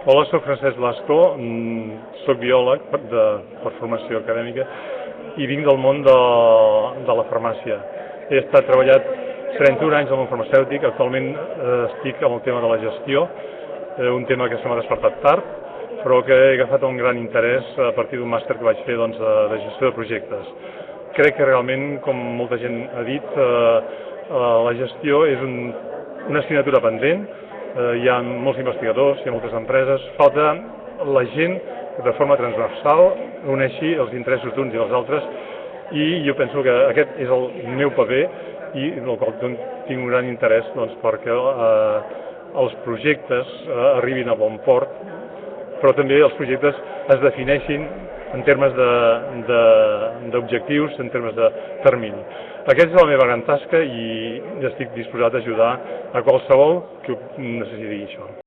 Hola, soc Francesc Blasco, soc biòleg per formació acadèmica i vinc del món de la farmàcia. He treballat 31 anys al món farmacèutic, actualment estic amb el tema de la gestió, un tema que se m'ha despertat tard, però que he agafat un gran interès a partir d'un màster que vaig fer de gestió de projectes. Crec que realment, com molta gent ha dit, la gestió és una assignatura pendent. Hi ha molts investigadors, hi ha moltes empreses, falta la gent que de forma transversal uneixi els interessos d'uns i dels altres, i jo penso que aquest és el meu paper i en el qual tinc un gran interès perquè els projectes arribin a bon port, però també els projectes es defineixin en termes d'objectius, en termes de termini. Aquesta és la meva gran tasca i estic disposat a ajudar a qualsevol que necessiti això.